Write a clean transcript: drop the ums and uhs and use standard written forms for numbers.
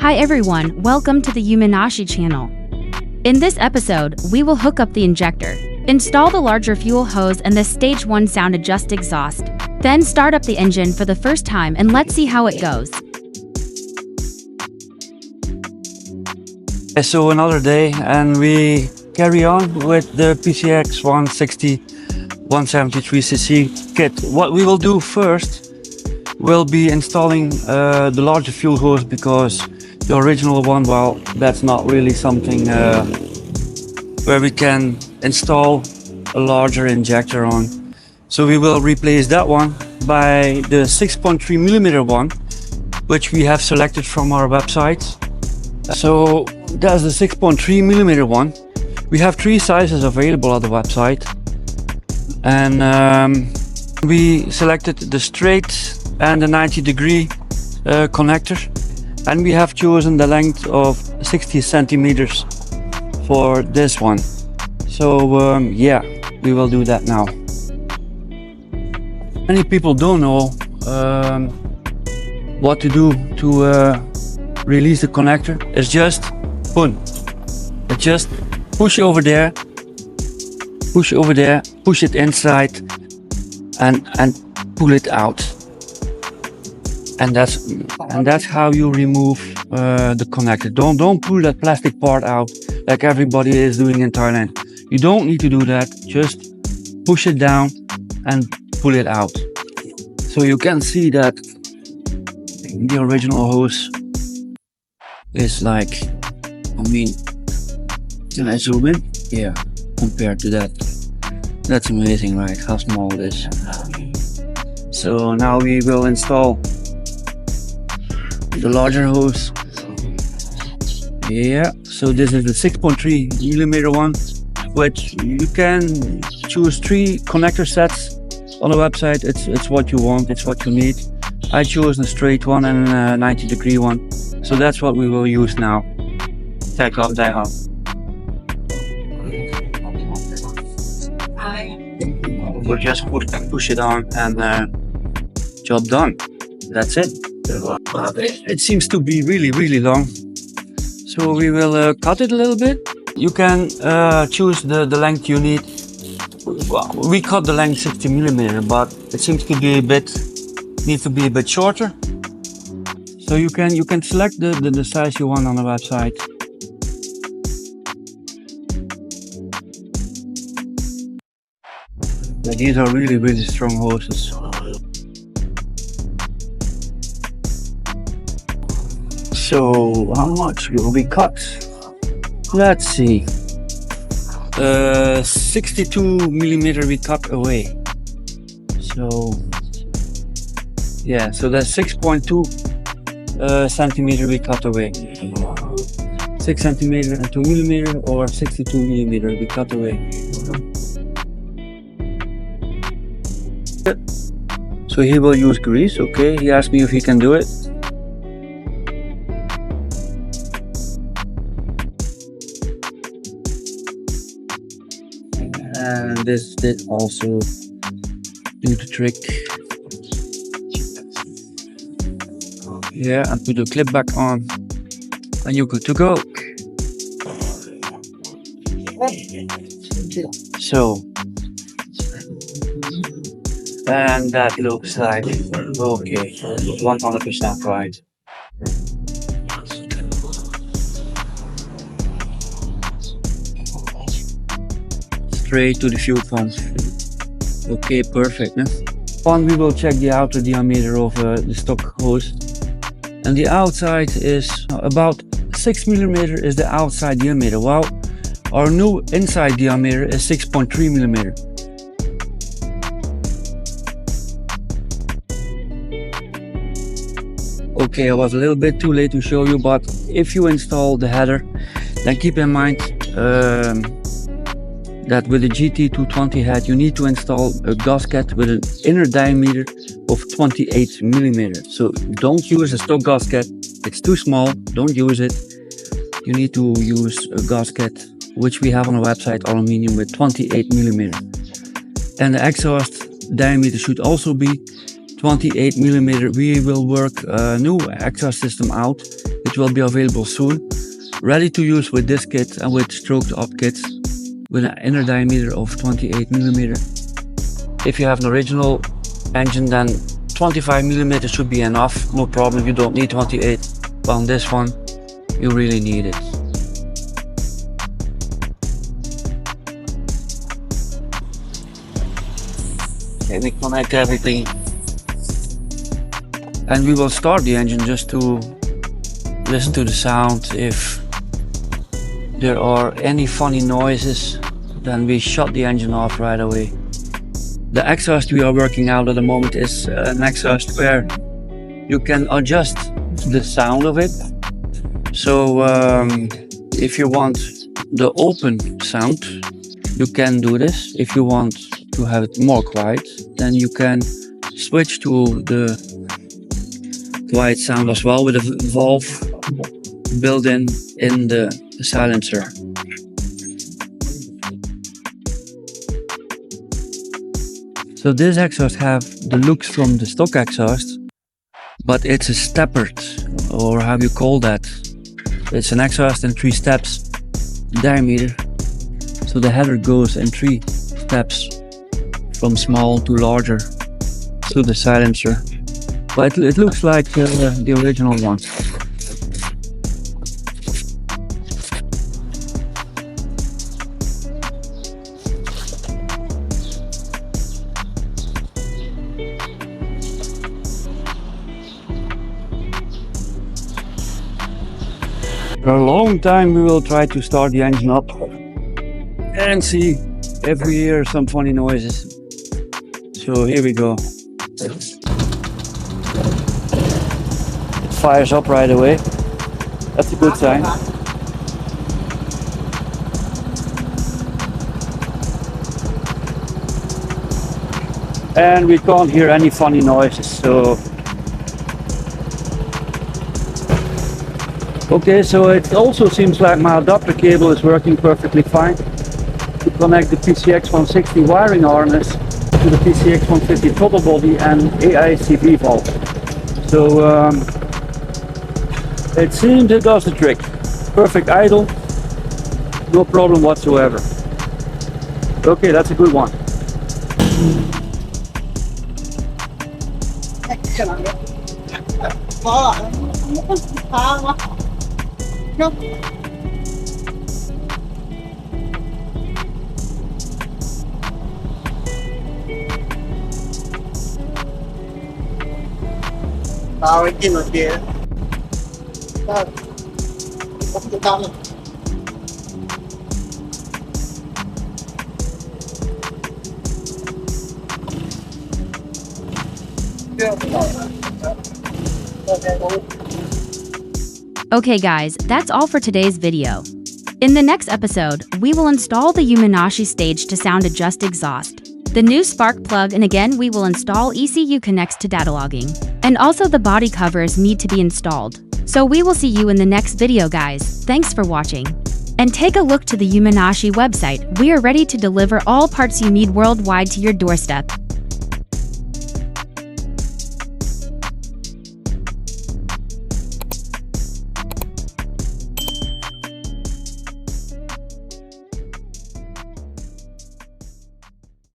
Hi everyone, welcome to the Yumanashi channel. In this episode, we will hook up the injector, install the larger fuel hose and the stage 1 sound adjust exhaust, then start up the engine for the first time and let's see how it goes. So another day and we carry on with the PCX 160 173cc kit. What we will do first will be installing the larger fuel hose, because the original one, well, that's not really something where we can install a larger injector on. So we will replace that one by the 6.3mm one, which we have selected from our website. So that's the 6.3mm one. We have 3 sizes available on the website, and we selected the straight and the 90-degree connector, and we have chosen the length of 60 centimeters for this one. So yeah, we will do that now. Many people don't know what to do to release the connector. It's just just push over there, push it inside and pull it out. And that's how you remove the connector. Don't pull that plastic part out like everybody is doing in Thailand. You don't need to do that. Just push it down and pull it out. So you can see that the original hose is like, I mean, can I zoom in? Yeah, compared to that. That's amazing, right? How small it is. So now we will install the larger hose. Yeah, so this is the 6.3mm one, which you can choose 3 connector sets on the website. It's what you want, it's what you need. I chose the straight one and a 90-degree one, so that's what we will use now. Take off that off. We'll just push it on and job done. That's it. It seems to be really long, so we will cut it a little bit. You can choose the length you need. Well, we cut the length 60mm, but it seems to be needs to be a bit shorter. So you can select the size you want on the website. But these are really strong hoses. So how much will we cut? Let's see. 62mm we cut away. So yeah, so that's 6.2 centimeter we cut away. 6 centimeter and 2mm, or 62mm we cut away. So he will use grease. Okay, he asked me if he can do it. And this did also do the trick. Yeah, and put the clip back on and you're good to go. So, and that looks like okay, 100% right. Straight to the fuel pump. Okay, perfect. One, we will check the outer diameter of the stock hose, and the outside is about 6mm is the outside diameter, while our new inside diameter is 6.3mm. Okay, I was a little bit too late to show you, but if you install the header, then keep in mind that with the GT220 head you need to install a gasket with an inner diameter of 28mm. So don't use a stock gasket, it's too small, don't use it. You need to use a gasket, which we have on the website, aluminium with 28mm. And the exhaust diameter should also be 28mm. We will work a new exhaust system out. It it will be available soon. Ready to use with this kit and with stroked up kits with an inner diameter of 28mm. If you have an original engine, then 25mm should be enough, no problem, you don't need 28. But on this one, you really need it. Okay, we connect everything. And we will start the engine just to listen to the sound. If there are any funny noises, then we shut the engine off right away. The exhaust we are working out at the moment is an exhaust where you can adjust the sound of it. So if you want the open sound, you can do this. If you want to have it more quiet, then you can switch to the quiet sound as well with a valve built in the silencer. So this exhaust have the looks from the stock exhaust, but it's a steppered, or how you call that. It's an exhaust in 3 steps diameter, so the header goes in 3 steps from small to larger to the silencer. But it looks like the original one. For a long time we will try to start the engine up and see if we hear some funny noises. So here we go. It fires up right away. That's a good sign. And we can't hear any funny noises, so okay, so it also seems like my adapter cable is working perfectly fine to connect the PCX 160 wiring harness to the PCX 150 throttle body and AICV valve. So it seems it does the trick. Perfect idle, no problem whatsoever. Okay, that's a good one. Okay guys, that's all for today's video. In the next episode, we will install the Umenashi stage to sound adjust exhaust, the new spark plug, and again we will install ECU connects to data logging. And also the body covers need to be installed. So we will see you in the next video guys. Thanks for watching. And take a look to the Umenashi website. We are ready to deliver all parts you need worldwide to your doorstep.